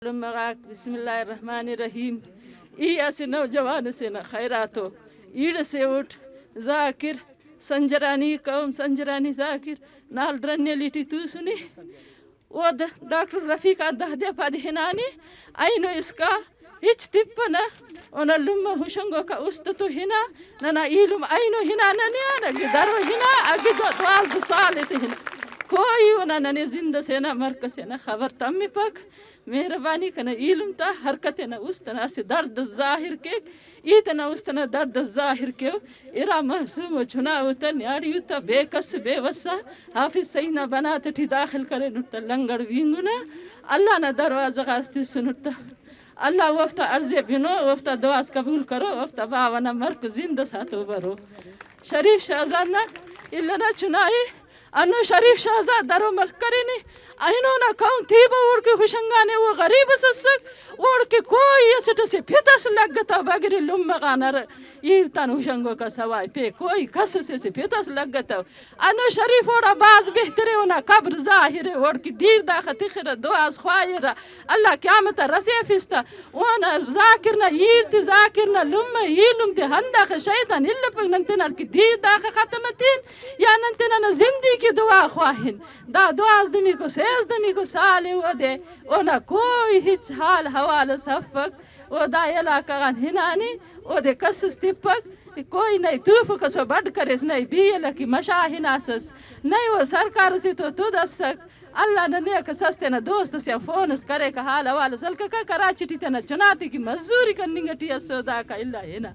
بسم الله الرحمن الرحیم. ای ایسے نوجوان سے نہ خیراتو ایڑ سے اٹھ ذاکر سنجرانی قوم سنجرانی ذاکر نال درنے لیٹی تو سنی او ڈاکٹر رفیق دہدے پد ہنانی اینو اس کا ہچ تپنا اونا لما ہوشنگو کا استتو ہنا ننا ایلم اینو ہنا ننیا نگی درو ہنا اگی دواز دو سالت ہنا کوئی اونا ننے زندہ سے نہ مرکز سے نہ خبر تمی پک مہربانی کنا علم تا حرکتنا استنا سے درد ظاہر کے ایتنا استنا درد ظاہر کے ارا محسوم چھنا ہوتا نیاری ہوتا بے کس بے وسا حافظ سینا بنا تٹھی داخل کرے نٹتا لنگڑ وینگنا اللہ نہ دروازہ غارتی سنٹتا اللہ وفتا عرضے بنو وفتا دعاز قبول کرو وفتا باوانا مرک زندہ ساتو برو شریف شہزادنا اللہ نہ چھنائی انو شریف شہزاد درو ملک کرینی اینو نہ کون تھی با اوڑ کے خوشنگانے وہ غریب سسک اوڑ کے کوئی اسٹ سے پھتس لگتا بگری لمغانر ایرتان خوشنگو کا سوائے پہ کوئی کس سے پھتس لگتا انو شریف اوڑا باز بہترے اونا قبر ظاہر اوڑ کی دیر داخت خیر دعاز خواہر اللہ قیامت رسی فستا اونا ذاکر نہ ایرتی ذاکر نہ لم ایلم تی ہنداخ شیطان اللہ پک ننتنار کی دیر داخ ختمتین یا ننتنار زندگی کی دعا خواہن دا دعاز دمی کو سیز دمی کو سالے ہو دے اونا کوئی ہچ حال حوال صفق او دا علاقہ غان ہنانی او دے کسس تپک کوئی نہیں توف کسو بڑھ کرس نہیں بیل کی مشاہناسس نہیں وہ سرکار سے تو دسک اللہ نے نیک سستے نہ دوست سے فونس کرے کا حال حوال سلکا کا کراچی تی نہ چناتی کی مزدوری کرنی گٹی سودا کا اللہ ہے نا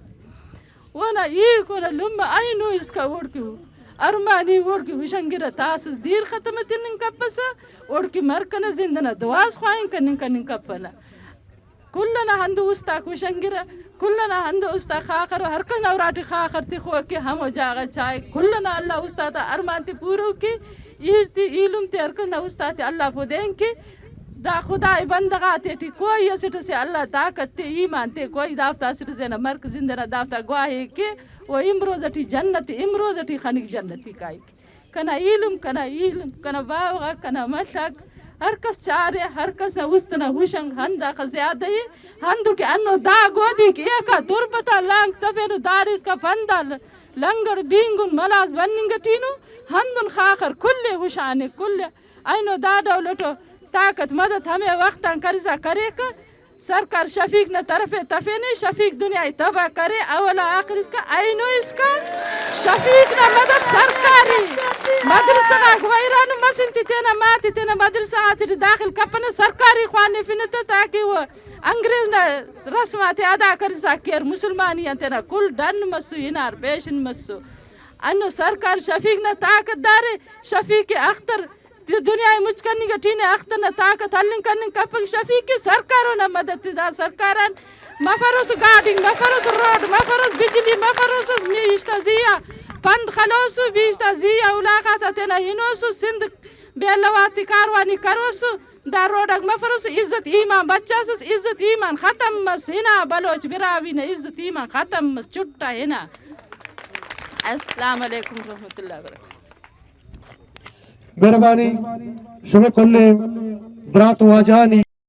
وہ نہ یہ کو نہ لمبا اینو اس کا اوڑ کیوں ارمانی اوڑ کی ہوشنگیرہ تاسس دیر ختمت نن کپسا اوڑ کی مرکن زندنا دواز خواہن کنن کپنا کلنا ہندو استا ہوشنگیرہ کلنا ہندو استا خاخر ہر کن اوراٹی خاخر تی خو کے ہمو جاگا چائے کلنا اللہ استا تا ارمان تی پورو کی ایرتی ایلم تی ارکن استا تی اللہ پو دیں کی دا خدای بندگاتے تی کوئی اسٹ سے اللہ طاقت تے ایمان تے کوئی دافتا اسٹ سے نہ مرک زندنا دافتا گواہی کے وہ امروزٹی جنت امروزٹی خنک جنتی کائی کنا علم کنا باوغا کنا مشک ہر کس چارے ہر کس نہ استنا ہوشنگ ہندا خزیادہ ہندو کے انو دا گودی کے ایکا دربتا لانگ تفینو دارس کا پندا لنگڑ بینگن ملاز بننگٹینو ہندن خاخر کلے ہوشانے کلے اینو دا دولتو طاقت مدد ہمیں وقتاً کرزا کرے کا سرکار شفیق نہ طرف تفینے شفیق دنیا تباہ کرے اولا آخر اس کا اینو اس کا شفیق نہ مدد سرکاری مدرسہ غیران مسنتی تینا ماتی تینا مدرسہ آتی داخل کپنا سرکاری خوانے فنتا تاکہ وہ انگریز نہ رسمات ادا کرزا کر مسلمانی تینا کل ڈن مسو انار بیشن مسو انو سرکار شفیق نہ طاقت دارے شفیق اختر دنیا مجھ کرنی گا ٹینے اختر نہ طاقت حلن کرنی کپک شفیق کی سرکاروں نہ مدد دا سرکاران مفروس گاڑنگ مفروس روڈ مفروس بجلی مفروس میشتا زیا پند خلوسو بیشتا زیا اولاقاتا تینا ہنوسو سندھ بیلواتی کاروانی کروسو دا روڈک مفروس عزت ایمان بچہ سس عزت ایمان ختم مس ہنا بلوچ براوی نا عزت ایمان ختم مس چھٹا ہنا. السلام علیکم ورحمۃ اللہ وبرکاتہ. مہربانی شما کلے برات واجانی